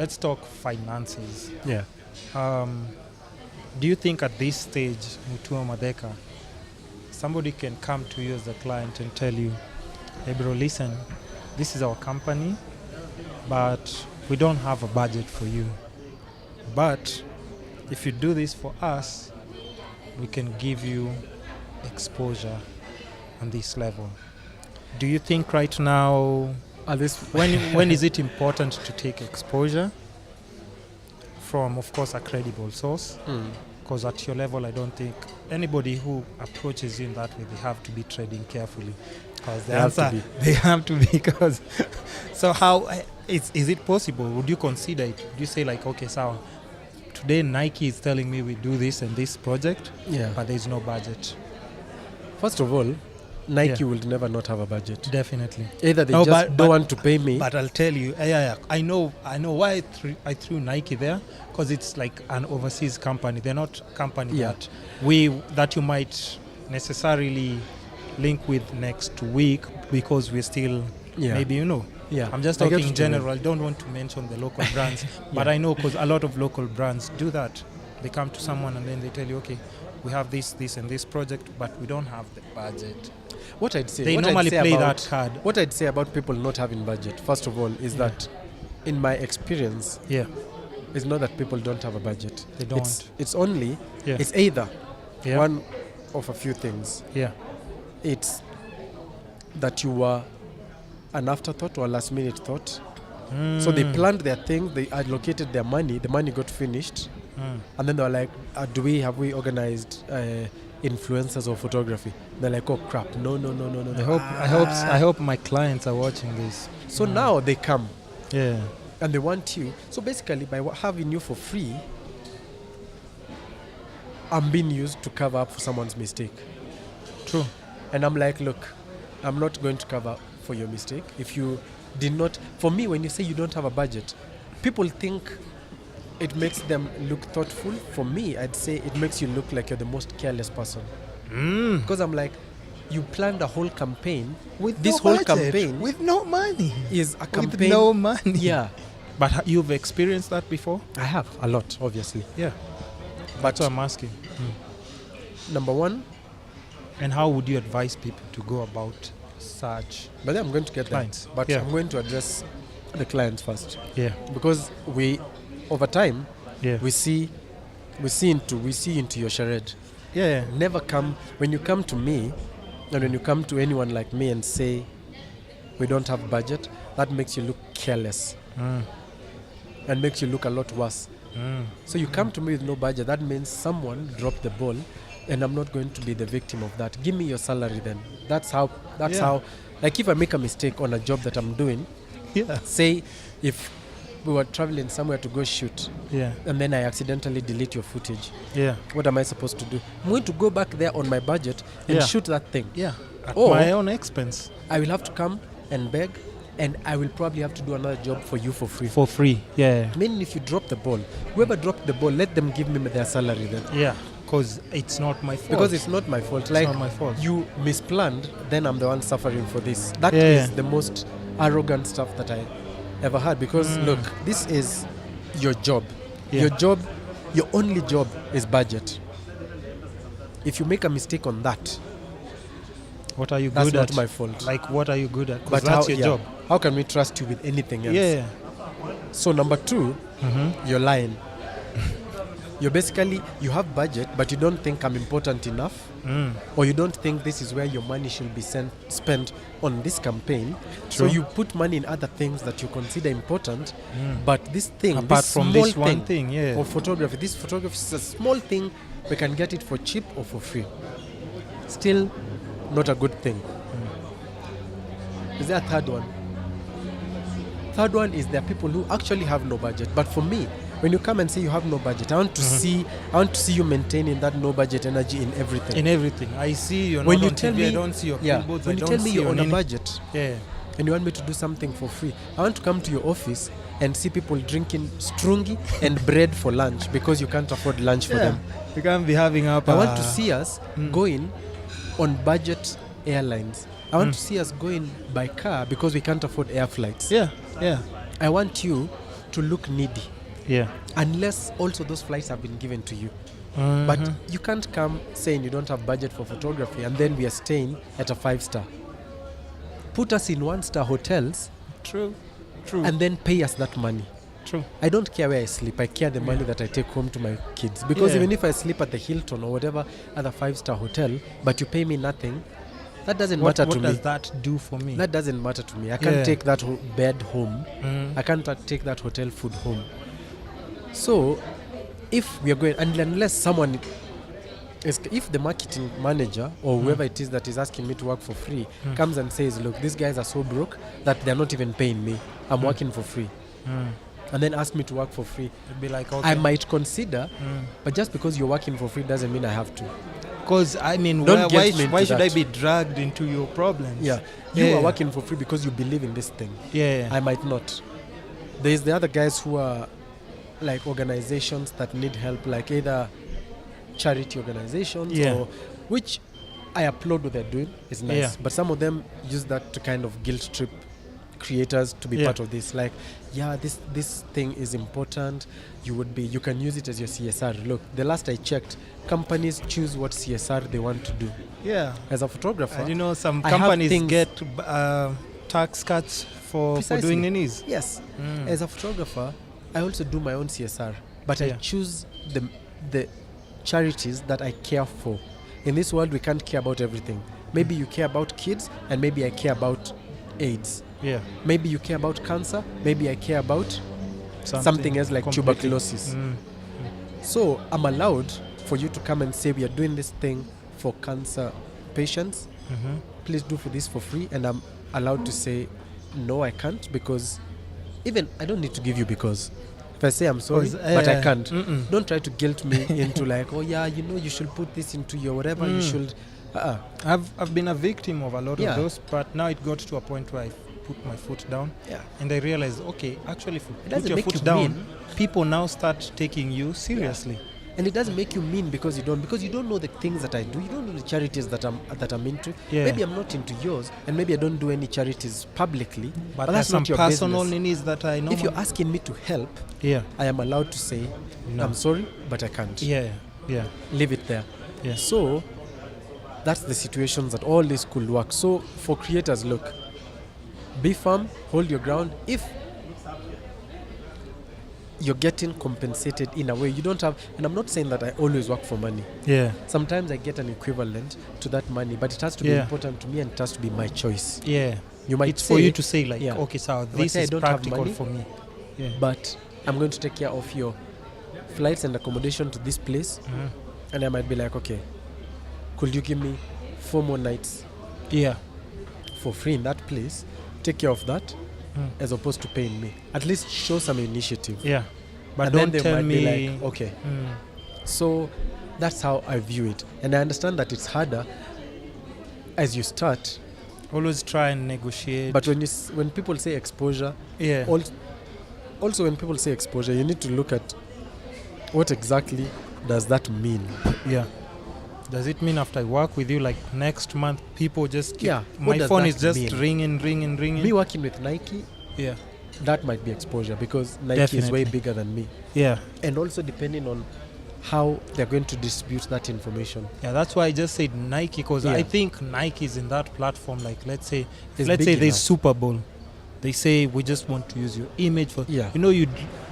let's talk finances. Yeah. Do you think at this stage, Mutua Matheka, somebody can come to you as a client and tell you, hey bro, listen, this is our company, but we don't have a budget for you. But if you do this for us, we can give you exposure on this level. Do you think right now, when is it important to take exposure from, of course, a credible source? Because at your level, I don't think anybody who approaches you in that way, they have to be trading carefully. Because the answer, they have to be. Because so how is it possible? Would you consider it? Would you say like, okay, so today Nike is telling me we do this and this project, but there is no budget. First of all, Nike will never not have a budget. Definitely. Either they don't want to pay me. But I'll tell you, I know why I threw Nike there, because it's like an overseas company. They're not a company that you might necessarily link with next week, because we're still maybe I'm just talking in general. I don't want to mention the local brands, but I know because a lot of local brands do that. They come to someone and then they tell you, okay, we have this and this project, but we don't have the budget. What I'd say, they normally play that card. What I'd say about people not having budget, first of all, is that in my experience, it's not that people don't have a budget. They don't. It's only, it's either one of a few things. It's that you were an afterthought or a last minute thought. So they planned their thing, they allocated their money, the money got finished, and then they were like, have we organized influencers or photography? They're like, oh crap, no. I hope my clients are watching this. So now they come, and they want you. So basically, by having you for free, I'm being used to cover up for someone's mistake. True. And I'm like, look, I'm not going to cover for your mistake. If you did not, for me, when you say you don't have a budget, people think it makes them look thoughtful. For me, I'd say it makes you look like you're the most careless person. Because I'm like, you planned a whole campaign. With this no whole budget, campaign with no money. Is a campaign. With no money. Yeah. But you've experienced that before? I have, a lot, obviously. Yeah. That's what I'm asking. Number one. And how would you advise people to go about such? But then I'm going to get clients. But I'm going to address the clients first. Yeah. Because over time, we see into your charade. Yeah. Never come, when you come to me, and when you come to anyone like me and say, we don't have budget, that makes you look careless. And makes you look a lot worse. So you come to me with no budget, that means someone dropped the ball, and I'm not going to be the victim of that. Give me your salary then. That's how, like if I make a mistake on a job that I'm doing, say if we were traveling somewhere to go shoot, and then I accidentally delete your footage, what am I supposed to do? I'm going to go back there on my budget and shoot that thing. At my own expense. I will have to come and beg, and I will probably have to do another job for you for free. For free, Meaning if you drop the ball, whoever dropped the ball, let them give me their salary then. Because it's not my fault. Because it's not my fault. It's not my fault. You misplanned, then I'm the one suffering for this. That is the most arrogant stuff that I ever had. Because look, this is your job. Your job, your only job is budget. If you make a mistake on that, what are you that's good at? That's not my fault. Like, what are you good at? Because that's your job. How can we trust you with anything else? So number two, you're lying. You're basically, you have budget, but you don't think I'm important enough, or you don't think this is where your money should be spent on this campaign. True. So you put money in other things that you consider important, but this thing, apart this from small this one thing, or photography, this photography is a small thing, we can get it for cheap or for free. Still not a good thing. Is there a third one? Third one is there are people who actually have no budget, but for me, when you come and say you have no budget, I want to see you maintaining that no budget energy in everything. In everything. I see you're when not you on tell TV, me, I don't see your billboards. When you tell me you're on a budget, and you want me to do something for free, I want to come to your office and see people drinking strungi and bread for lunch because you can't afford lunch for them. You can't be having up. I want to see us going on budget airlines. I want to see us going by car because we can't afford air flights. Yeah. I want you to look needy. Yeah. Unless also those flights have been given to you. Mhm. But you can't come saying you don't have budget for photography and then we are staying at a 5-star. Put us in 1-star hotels True. True. and then pay us that money. True. I don't care where I sleep. I care the money that I take home to my kids. Because Yeah. even if I sleep at the Hilton or whatever other 5-star hotel, but you pay me nothing, that doesn't What matter to does me. that do for me? That doesn't matter to me. I can't Yeah. take that bed home. Mhm. I can't take that hotel food home. So, if we are going, and unless someone if the marketing manager or whoever it is that is asking me to work for free comes and says, look, these guys are so broke that they're not even paying me. I'm working for free. And then ask me to work for free. It'd be like, okay. I might consider, but just because you're working for free doesn't mean I have to. Because, I mean, Don't why get me why into should I that. be dragged into your problems? Yeah. You Yeah. are working for free because you believe in this thing. Yeah. I might not. There's the other guys who are like organizations that need help, like either charity organizations Yeah. or which I applaud what they're doing. It's nice. Yeah. But some of them use that to kind of guilt trip creators to be Yeah. part of this. Like, yeah, this thing is important. You can use it as your CSR. Look, the last I checked, companies choose what CSR they want to do. Yeah. As a photographer, And you know, some I have companies things- get tax cuts for Precisely. doing ninis. yes. Mm. As a photographer, I also do my own CSR, but I Yeah. choose the charities that I care for. In this world, we can't care about everything. Maybe you care about kids, and maybe I care about AIDS. Yeah. Maybe you care about cancer. Maybe I care about something else like completely. tuberculosis. Mm. So I'm allowed for you to come and say we are doing this thing for cancer patients. Mhm. Please do for this for free, and I'm allowed to say no, I can't, because even I don't need to give you because if I say I'm sorry 'Cause, but I can't, mm-mm. don't try to guilt me into like, oh yeah, you know, you should put this into your whatever, you should I've been a victim of a lot Yeah. of those, but now it got to a point where I put my foot down, yeah. and I realized, okay, actually, if you put doesn't your make foot you down, mean. people now start taking you seriously. And it doesn't make you mean because you don't know the things that I do. You don't know the charities that I'm into. Yeah. Maybe I'm not into yours, and maybe I don't do any charities publicly. But that's there's some not your personal business. needs that I know. If you're asking me to help, yeah, I am allowed to say, No. I'm sorry, but I can't. yeah, yeah, Leave it there. yeah. So that's the situations that all this could work. So for creators, look, be firm, hold your ground. If you're getting compensated in a way you don't have, and I'm not saying that I always work for money. Yeah, Sometimes I get an equivalent to that money, but it has to be Yeah. important to me, and it has to be my choice. yeah. You might It's say, for you to say, like, yeah. okay, so might this say I is don't have practical money. for me. Yeah. but I'm going to take care of your flights and accommodation to this place. Mhm. And I might be like, okay, could you give me 4 more nights Yeah. for free in that place? Take care of that, as opposed to paying me. At least show some initiative. Yeah. But And then don't they tell might me. be like, okay. Mm. So that's how I view it. And I understand that it's harder as you start. Always try and negotiate. But when people say exposure, yeah. also when people say exposure, you need to look at what exactly does that mean. Yeah. Does it mean after I work with you, like next month, people just keep, Yeah, what my does phone that is just mean? ringing. Me working with Nike, Yeah. that might be exposure because Nike is way Definitely. bigger than me. Yeah. And also depending on how they're going to distribute that information. Yeah, that's why I just said Nike, because Yeah. I think Nike is in that platform. Like, let's say It's let's big say there's enough. Super Bowl. They say we just want to use your image for. Yeah. You know, you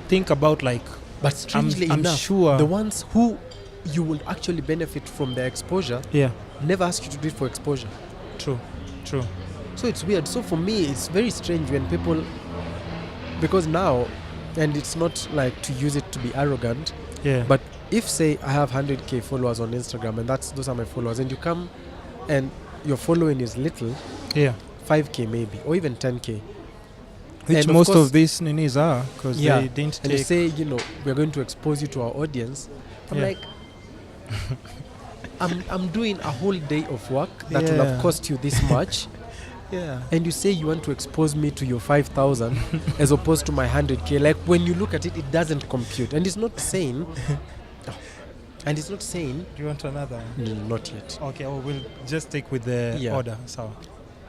think about like. But strangely I'm enough, sure. the ones who you will actually benefit from their exposure Yeah. never ask you to do it for exposure. True. So it's weird. So for me, it's very strange when people, because now, and it's not like to use it to be arrogant, Yeah. but if say I have 100k followers on Instagram and those are my followers, and you come and your following is little, yeah. 5k maybe, or even 10k, Which and of most course- of these ninis are, because Yeah. they didn't and you take. say, we're going to expose you to our audience, I'm Yeah. like, I'm doing a whole day of work that will have Yeah. cost you this much, Yeah. and you say you want to expose me to your 5,000 as opposed to my 100k. Like, when you look at it, it doesn't compute, and it's not saying, Do you want another one? no, not yet. Okay, well, we'll just stick with the Yeah. order. So.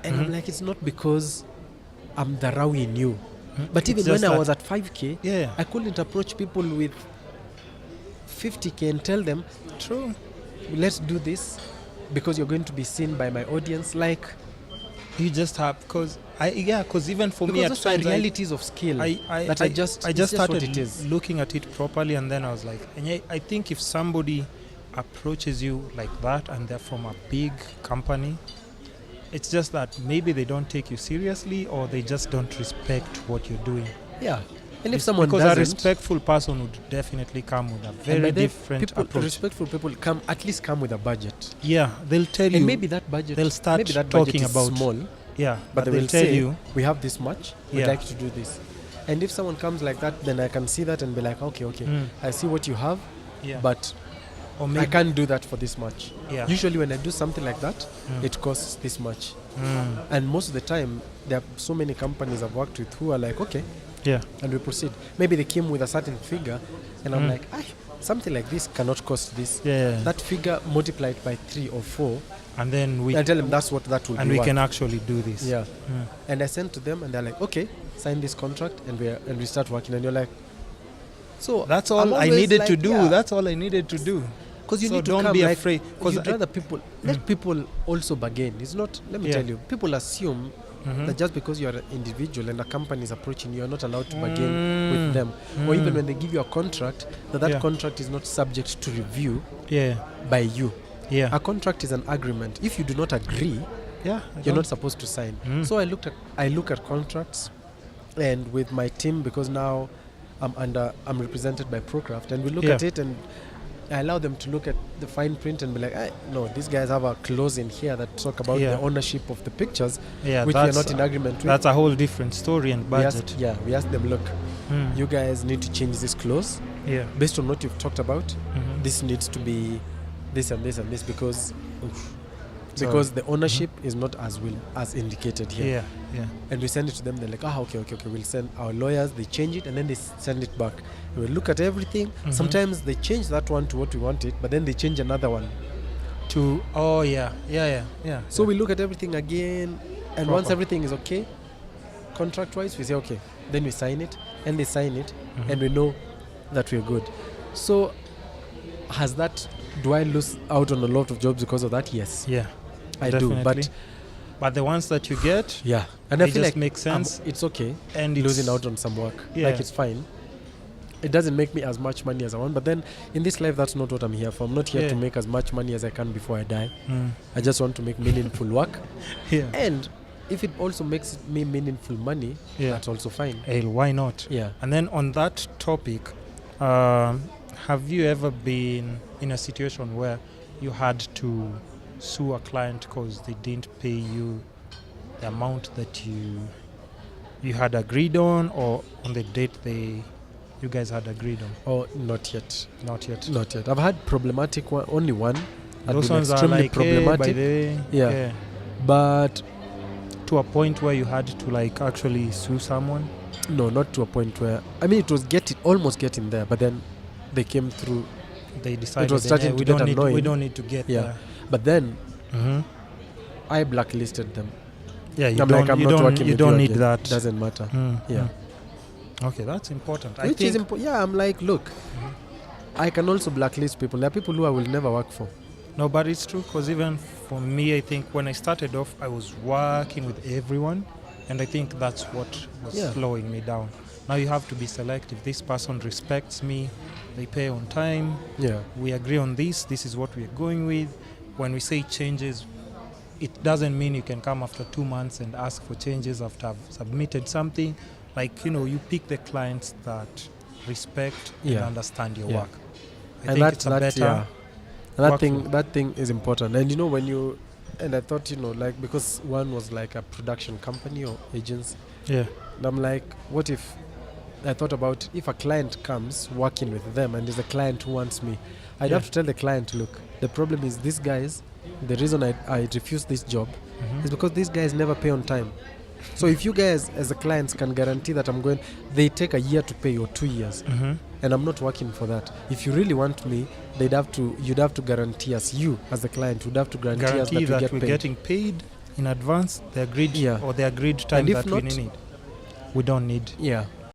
And I'm like, it's not because I'm dharauing you. But It's even when just I that- was at 5K, Yeah. I couldn't approach people with 50K and tell them, True. let's do this because you're going to be seen by my audience. Like, You just have because even for me because at those are times realities of skill I that just it's started just what it is. looking at it properly, and then I was like, and I think if somebody approaches you like that and they're from a big company, it's just that maybe they don't take you seriously or they just don't respect what you're doing. Yeah. And if someone because doesn't, a respectful person would definitely come with a and by very then, different people, approach. respectful people at least come with a budget. Yeah, they'll tell And you. maybe that budget, they'll start maybe that talking budget is about small, Yeah, but they they'll will tell say, you. we have this much, we'd Yeah. like to do this. And if someone comes like that, then I can see that and be like, okay, I see what you have, Yeah. but or I maybe, can't do that for this much. Yeah. Usually when I do something like that, Mm. it costs this much. Mm. And most of the time, there are so many companies I've worked with who are like, okay, Yeah. and we proceed. Maybe they came with a certain figure, and I'm Mm. like, something like this cannot cost this. Yeah. That figure multiplied by 3 or 4, And then we and I tell them that's what that will and be we worth. can actually do this. Yeah. Mm. And I send to them, and they're like, okay, sign this contract, and we start working. And you're like, so That's all I'm I always needed to like, do. yeah. That's all I needed to do. Because you So need to don't come be like, afraid. Because Because you'd rather people let people also bargain. It's not. Let me Yeah. tell you, people assume Mhm. that just because you're an individual and a company is approaching you, you're not allowed to bargain with them. Or even when they give you a contract, that Yeah. contract is not subject to review Yeah. by you. Yeah. A contract is an agreement. If you do not agree, Yeah. you're not supposed to sign. Mm. So I look at contracts, and with my team, because now I'm represented by Procraft, and we look Yeah. at it, and I allow them to look at the fine print and be like, no, these guys have a clause in here that talk about Yeah. the ownership of the pictures, Yeah. which we are That's, not in agreement with. that's a whole different story and we budget. we asked them, look, Mm. you guys need to change this clause Yeah. based on what you've talked about. Mhm. This needs to be this and this and this because So- the ownership is not as indicated here. Yeah. Yeah. And we send it to them. They're like, okay. We'll send our lawyers. They change it and then they send it back. We look at everything. Mhm. Sometimes they change that one to what we want it, but then they change another one. Oh yeah. Yeah. So we look at everything again, and Proper. once everything is okay, contract-wise, we say okay. Then we sign it, and they sign it, Mhm. and we know that we're good. So, do I lose out on a lot of jobs because of that? Yes, Yeah. I definitely. do. But But the ones that you get, yeah, and they I feel just like make sense. it's okay. And it's, Losing out on some work, Yeah. like it's fine. It doesn't make me as much money as I want, but then in this life, that's not what I'm here for. I'm not here Yeah. to make as much money as I can before I die. Mm. I just want to make meaningful work, Yeah. and if it also makes me meaningful money, Yeah. that's also fine. Hey, why not? Yeah. And then on that topic, have you ever been in a situation where you had to sue a client because they didn't pay you the amount that you had agreed on, or on the date you guys had agreed on? Oh, not yet. Not yet. Not yet. I've had problematic one, only one. I've Those been ones are extremely like, hey, by problematic, the way, Yeah. but to a point where you had to like actually sue someone. no, not to a point where it was almost getting there, but then they came through. They decided was starting "Hey, to we get don't need we annoying." don't need to get Yeah. there. But then Mm-hmm. I blacklisted them. Yeah, you I'm don't, like, I'm you not don't, working you with don't you need again. that. Doesn't matter. Mm, Yeah. Okay, that's important. I Which think is important. Yeah, I'm like, look, I can also blacklist people. There are people who I will never work for. no, but it's true because even for me, I think when I started off, I was working with everyone, and I think that's what was Yeah. slowing me down. Now you have to be selective. This person respects me, they pay on time, Yeah. we agree on this. This is what we are going with. When we say changes, it doesn't mean you can come after 2 months and ask for changes after I've submitted something. Like, you pick the clients that respect and Yeah. understand your Yeah. work. I And think it's a better. yeah. And work that thing is important. And and I thought, like, because one was like a production company or agency, Yeah. and I'm like, what if I thought about if a client comes working with them and there's a client who wants me, I'd Yeah. have to tell the client, look, the problem is these guys, the reason I refuse this job Mhm. is because these guys never pay on time. So if you guys as the clients can guarantee that they take a year to pay or 2 years, Mhm. and I'm not working for that. If you really want me, you'd have to guarantee us, you as the client would have to guarantee us Guarantee that we that get we're paid. getting paid in advance, the agreed Yeah. or the agreed time And if that we not, need. we don't need. Yeah.